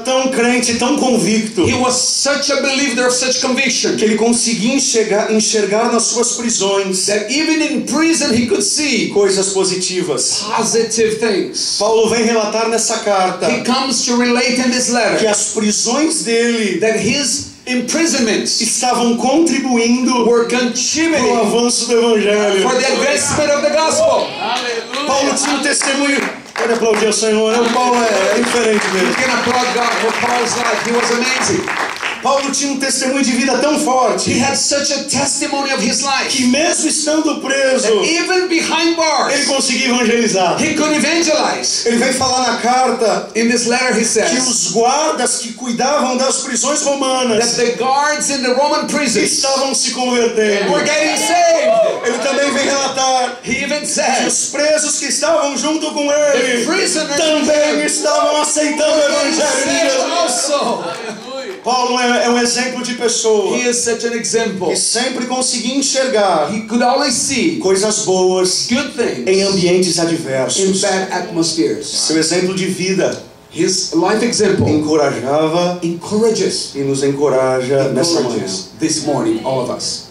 tão crente, tão convicto, He was such a believer of such conviction que ele conseguia enxergar nas suas prisões that even in prison he could see coisas positivas. positive things. Paulo vem relatar nessa carta He comes to relate in this que letter as prisões dele that his imprisonments estavam contribuindo were para o contributing avanço do Evangelho. for the advancement of the gospel. Paulo tinha um testemunho. Pode aplaudir o Senhor, o Paulo é diferente You mesmo. can applaud God for Paul's life. He was amazing. Paulo tinha um testemunho de vida tão He forte had such a testimony of his que life mesmo estando preso, that even behind ele bars conseguia evangelizar. he could evangelize. Ele vem falar na carta In this letter he que says os guardas que cuidavam das prisões that romanas the guards in the Roman prisons estavam se convertendo. were getting saved. Ele também vem relatar He even que says os presos que estavam junto com the ele prisoners também estavam aceitando o were getting Evangelho de saved Jesus. also. Paulo é um exemplo de pessoa He is such an example. que sempre conseguia enxergar He could always see coisas boas good em things ambientes in adversos. bad atmospheres. Seu exemplo de vida His life example encorajava encourages e nos encoraja nessa manhã. this morning all of us.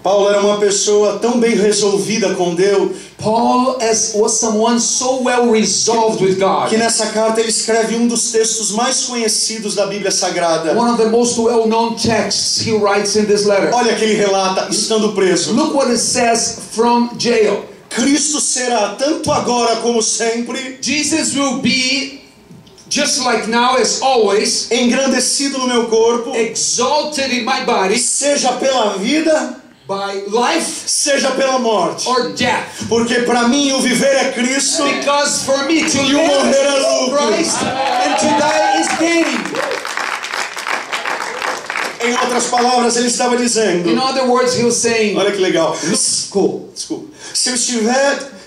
Paulo era uma pessoa tão bem resolvida com Deus Paul was someone so well resolved with God. que nessa carta ele escreve um dos textos mais conhecidos da Bíblia Sagrada. One of the most well-known texts he writes in this letter. Olha que ele relata estando preso. Look what it says from jail. Cristo será tanto agora como sempre Jesus will be just like now as always, engrandecido no meu corpo, exalted in my body seja pela vida, by life seja pela morte. or death. Porque para mim o viver é Cristo Because for me to e o morrer é live is lucro. Christ and to die is gain. Em outras palavras, ele estava dizendo, In other words, he was saying, olha que legal, cool. desculpa,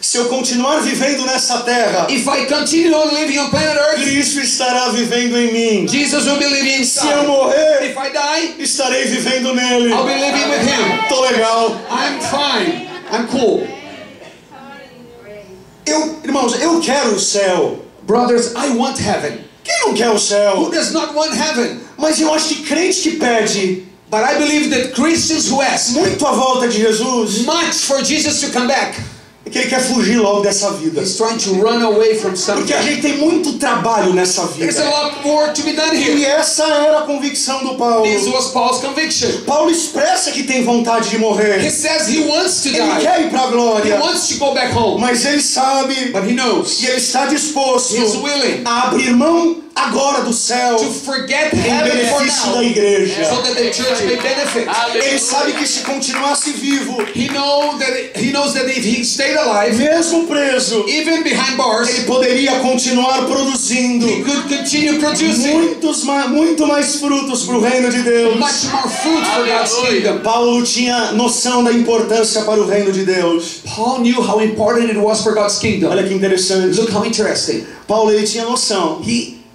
se eu continuar vivendo nessa terra, If I continue on living on planet Earth, Cristo estará vivendo em mim. Jesus will be living Se eu inside. morrer, If I die, estarei vivendo nele. I'll be living with him. Tô legal. I'm fine. I'm cool. Irmãos, eu quero o céu. Brothers, I want heaven. Quem não quer o Who céu? does not want heaven? Mas eu acho que crente que pede But I believe that Christians who ask muito a volta de Jesus, much for Jesus to come back, é que ele quer fugir logo dessa vida. he's trying to run away from something. Porque a gente tem muito trabalho nessa There's a vida. lot of work to be done E here. essa era a convicção do Paulo. This was Paul's conviction. Paulo expressa que tem vontade de He morrer. says he wants to Ele die. quer ir para a He glória. wants to go back home. Mas ele sabe But he knows e ele está disposto he is willing a abrir mão agora do céu to forget em heaven for benefício da now igreja. so that the church may benefit. Ele sabe que se continuasse vivo, He knows that if he stayed alive, mesmo preso, even behind bars, ele poderia continuar produzindo he could continue producing muito mais frutos para o reino de Deus. much more fruit for God's kingdom. Paulo tinha noção da importância para o reino de Deus. Paul knew how important it was for God's kingdom. Olha que interessante. Look how interesting. Paulo ele tinha noção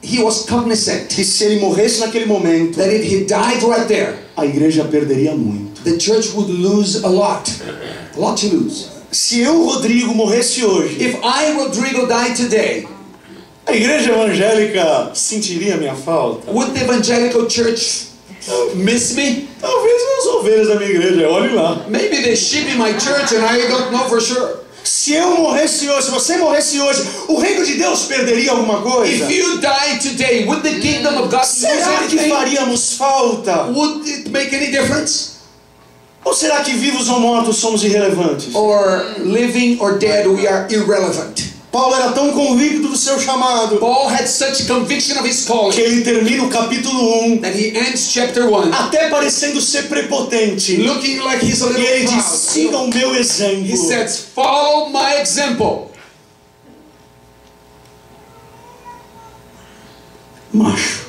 He was cognizant que se ele morresse naquele momento, that if he died right there, a igreja perderia muito. the church would lose a lot to lose. Se eu, Rodrigo, morresse hoje, If I, Rodrigo, die today, a igreja evangélica sentiria minha falta? would the evangelical church miss me? Talvez as ovelhas da minha igreja, olhe lá. Maybe the sheep in my church and I don't know for sure. Se eu morresse hoje, se você morresse hoje, o reino de Deus perderia alguma coisa? If you die today, would the kingdom of God lose Será que anything? faríamos falta? Would it make any difference? Ou será que vivos ou mortos somos irrelevantes? Or living or dead, we are irrelevant? Paulo era tão convicto do seu chamado Paul had such conviction of his calling que ele termina o capítulo 1 that he ends chapter 1 até parecendo ser prepotente. looking like he's a E little ele diz, proud. siga o meu exemplo. He says, follow my example. Macho.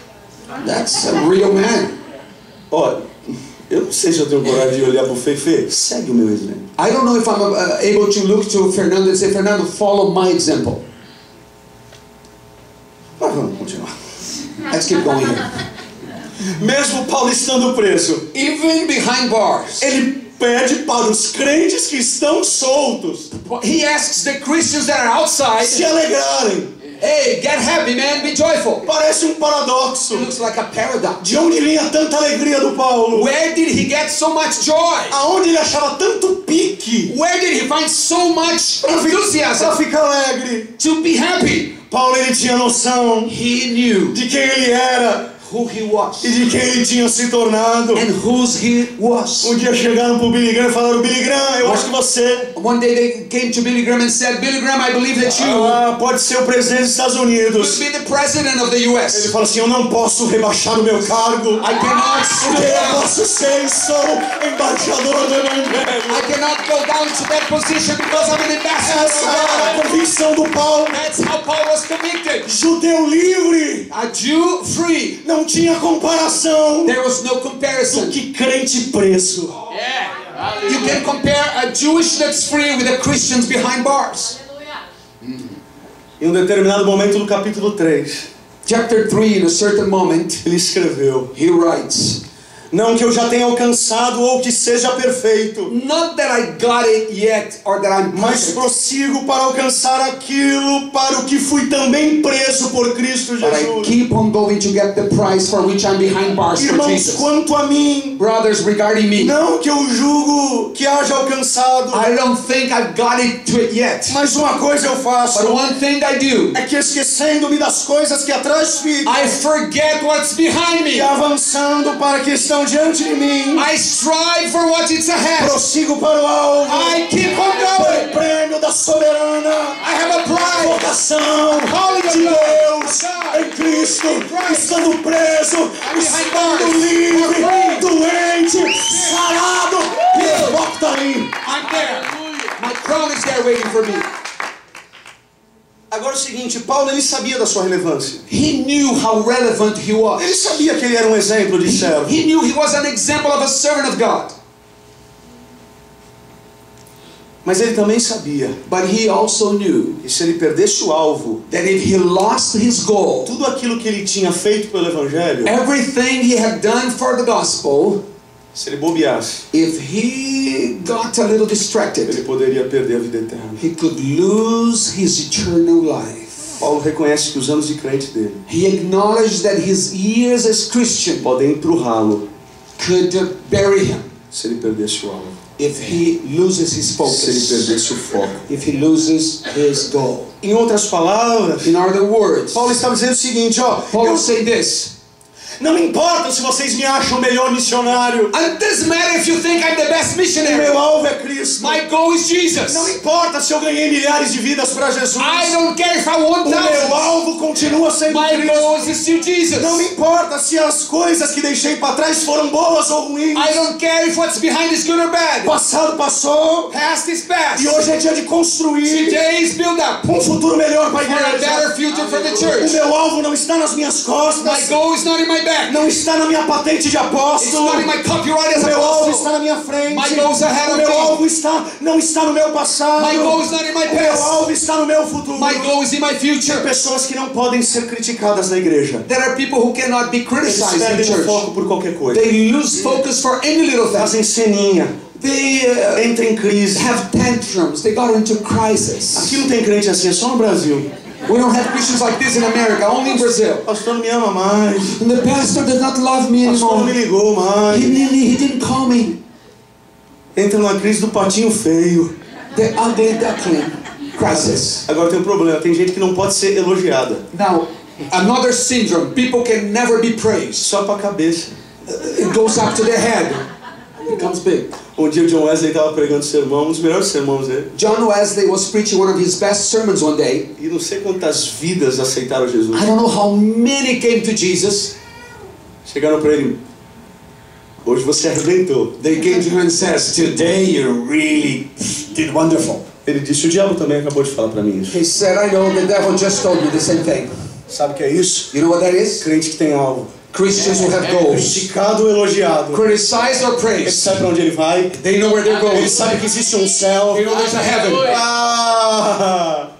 That's a real man. Olha, eu não sei se eu tenho coragem de olhar pro Fefe. Segue o meu exemplo. I don't know if I'm able to look to Fernando and say, Fernando, follow my example. Mas vamos continuar. Let's keep going here. Mesmo Paulo estando preso, Even behind bars, ele pede para os crentes que estão soltos he asks the Christians that are outside se alegrarem. Hey, get happy, man. Be joyful. Parece um paradoxo. It looks like a paradox. De onde vinha tanta alegria do Paulo? Where did he get so much joy? Aonde ele achava tanto pique Where did he find so much para enthusiasm ficar alegre? to be happy? Paulo, ele tinha noção He knew de quem ele era who he was e de quem ele tinha se tornado. and whose he was. Um dia chegaram pro Billy Graham e falaram: Billy Graham, eu acho que você One day they came to Billy Graham and said, Billy Graham, I believe that you pode ser o presidente dos Estados Unidos. could be the president of the Ele US. fala assim: eu não posso rebaixar o meu cargo, I cannot porque eu stand. posso ser e sou embaixador do Evangelho. I cannot go down to that position because I'm an ambassador Essa of era a God. convicção do Paulo. That's how Paul was convicted. Judeu livre, A Jew free. não tinha comparação There was no do comparison. que crente preso. You can compare a Jewish that's free with a Christians behind bars. Em um determinado momento do capítulo 3, Chapter 3, in a certain moment, ele escreveu: he writes, não que eu já tenha alcançado ou que seja perfeito, not that I got it yet or that I'm mas perfect, prossigo para alcançar aquilo para o que fui também preso por Cristo but I Jesus. keep on going to get the prize for which I'm behind bars for Irmãos, Jesus. quanto a mim, Brothers, regarding me, não que eu julgo que haja alcançado, I don't think I've got it to it yet. mas uma coisa eu faço, But one thing I do, é que esquecendo-me das coisas que atrás ficam I forget what's behind me. e avançando para que estão diante de mim, I strive for what is ahead. prossigo para o alvo, I keep on pelo going. prêmio da soberana I have a prize. vocação de Deus em Cristo, estando preso, estando livre, doente, sarado, e o foco está aí. I'm there. My crown is there waiting for me. Agora é o seguinte, Paulo, ele sabia da sua relevância. He knew how relevant he Ele was. sabia que ele era um exemplo de servo. He knew he was an example of a servant of God. Mas ele também sabia But he also knew que se ele perdesse o alvo, that if he lost his goal, tudo aquilo que ele tinha feito pelo Evangelho, everything he had done for the gospel, se ele bobeasse, if he got a little distracted, ele poderia perder a vida eterna. he could lose his eternal life. Paulo reconhece que os anos de crente dele He acknowledged that his years as Christian podem empurrá-lo could bury him se ele perdesse o alvo, if he loses his se ele focus, perdesse o foco. if he loses his goal. Em outras palavras, In other words, Paulo está dizendo o seguinte, ó, Paul will say this: não me importa se vocês me acham o melhor missionário, it doesn't matter if you think I'm the best o missionary. meu alvo é Cristo. My goal is Jesus. Não importa se eu ganhei milhares de vidas para Jesus, I don't care if I won o meu thousands. alvo continua sendo My Cristo. goal is still Jesus. Não me importa se as coisas que deixei para trás foram boas ou ruins. I don't care if what's behind is good or O bad. passado passou Past is past. e hoje é dia de construir Today is build up um futuro melhor para a for a igreja. better future for the O church. meu alvo não está nas minhas My costas, goal is not in my back. não está na minha patente de It's apóstolo. not in my copyright as O meu alvo está apostle. na minha frente. My goal is ahead O of meu me. alvo não está no meu passado. My goal is not in my O meu past. alvo está no meu futuro. My goal is in my future. Pessoas que não podem ser criticadas na igreja. There are people who cannot be Eles criticized in perdem o church. foco por qualquer coisa. They lose focus for any little thing. Fazem ceninha, They entram em crise. have tantrums. They got into crisis. Aqui não tem crente assim, é só no Brasil. We don't have Christians like this in America, only in Brazil. O pastor não me ama mais. And the pastor does not love me O pastor não me anymore. ligou mais. He didn't call me. Entra numa crise do patinho feio. The ugly duckling crisis. Agora tem um problema, tem gente que não pode ser elogiada. Now, another syndrome. People can never be praised. Só pra cabeça. It goes up to their head. It becomes big. Um dia o John Wesley estava pregando sermão, um dos melhores sermões dele. John Wesley was preaching one of his best sermons one day. E não sei quantas vidas aceitaram Jesus. I don't know how many came to Jesus. Chegaram para ele: hoje você arrebentou. They came to him and says, "Today you really did wonderful." Ele disse: o diabo também acabou de falar para mim isso. He said, "I know the devil just told me the same thing." Sabe o que é isso? You know what that is? Crente que tem alvo. Christians who have goals. Criticado ou elogiado. Criticized or Ele praised. sabe para onde ele vai. They know where they're Ele going. sabe que existe um céu. They know there's a heaven. Ah!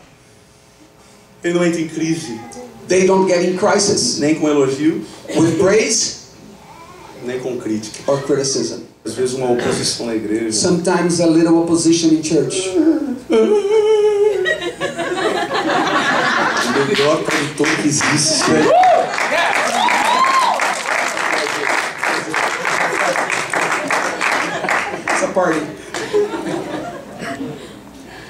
Ele não entra em crise, They don't get in crisis nem com elogio, with praise nem com crítica. or criticism. Às vezes uma oposição na igreja. Sometimes a little opposition in church. melhor tradutor que existe. Essa parte.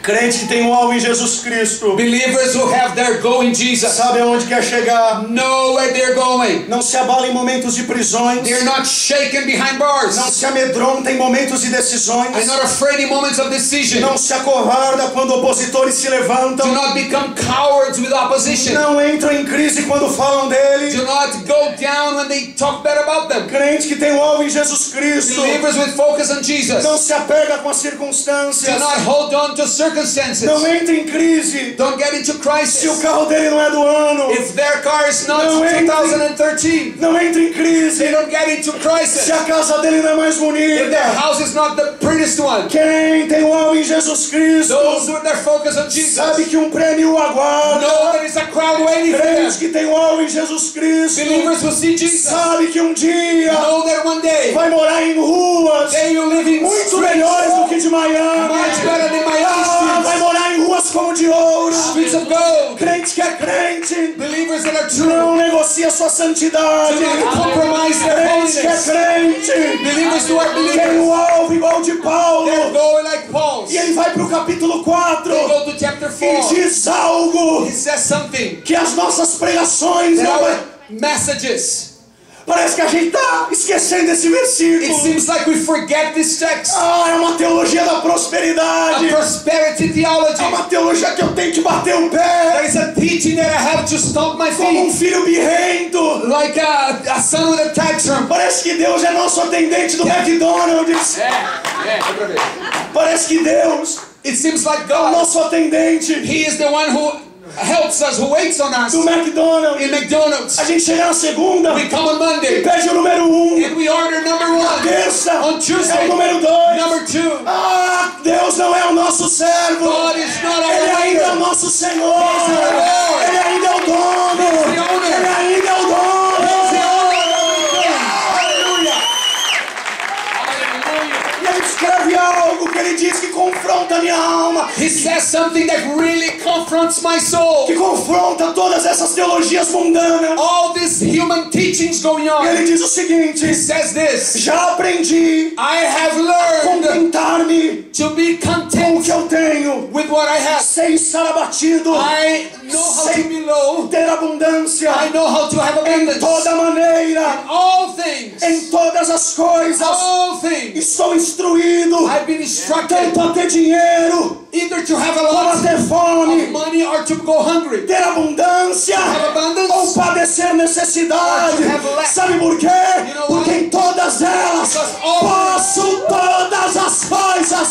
Crente que tem um alvo em Jesus Cristo. Believers who have their goal in Jesus. Sabe aonde quer chegar. Know where they're going. Não se abala em momentos de prisões. They're not shaken behind bars. Não se amedronta em momentos de decisões. They're not afraid in moments of decision. Não se acovarda quando opositores se levantam. Do not become cowards with opposition. Não entram em crise quando falam dele. Do not go down when they talk bad about them. Crente que tem um alvo em Jesus Cristo. Believers with focus on Jesus. Não se apega com as circunstâncias. Do not hold on to circumstances. Não entra em crise. Don't get into crisis. Se o carro dele não é do ano. If their car is not Não entre. 2013. Não entra em They crise. don't get into crisis. Se a casa dele não é mais If their bonita. house is not the prettiest one. Quem tem um alvo em Jesus Cristo Those with their focus on Jesus sabe que um prêmio o know aguarda. there is a crowd waiting for Crente them. que tem um alvo em Jesus Cristo Believers who see Jesus sabe que um dia know that one day vai morar em ruas they will live in muito streets melhores do que de Miami. much better than Miami Vai streets, morar em ruas como de ouro. streets of gold. Crente que é crente Believers that are true não negocia sua santidade. do not compromise their Crente que é holiness. crente Believers who are tem believers, um alvo igual de Paulo. they're going like Paul's. E ele vai para o capítulo 4 They go to chapter e 4. diz algo He says something que as nossas pregações that não our é. messages, Parece que a gente está esquecendo esse it versículo. seems like we forget this text. É uma teologia da A prosperidade. prosperity theology. É uma teologia que eu tenho que bater o There pé is a teaching that I have to stomp my como um feet filho birrento. like a son with a tantrum. Parece que Deus é nosso atendente do McDonald's. outra vez. Parece que Deus It seems like é o God, nosso atendente He is the one who helps us, who waits on us do McDonald's. in McDonald's. A gente chega na segunda We come on e Monday pede o número 1. and we order number Na 1. terça On é Tuesday, o número 2. number 2. Deus não é o nosso servo. God is not our Ele ainda é o leader. nosso Senhor. He's our Lord. Ele ainda é o dono. He's the owner. Ele ainda é o dono. He's the owner of everything. Hallelujah. E ele escreve algo que ele diz que confronta a minha alma, He says something that really confronts my soul. que confronta todas essas teologias mundanas. All these human teachings going E on. ele diz o He seguinte: says this: já aprendi I have learned contentar-me to be com o content que eu tenho, with what I have. sem estar abatido, I know how to be low. ter abundância I know how to have em abundance. toda maneira, All things. em todas as coisas. All things. Estou instruído I've been instructed tanto a ter dinheiro either to have a como a lot ter of fome, money or to go hungry. ter abundância Have ou abundance. padecer necessidade. Or to have lack. Sabe por quê? You know Porque why? em todas elas Because all posso todas as coisas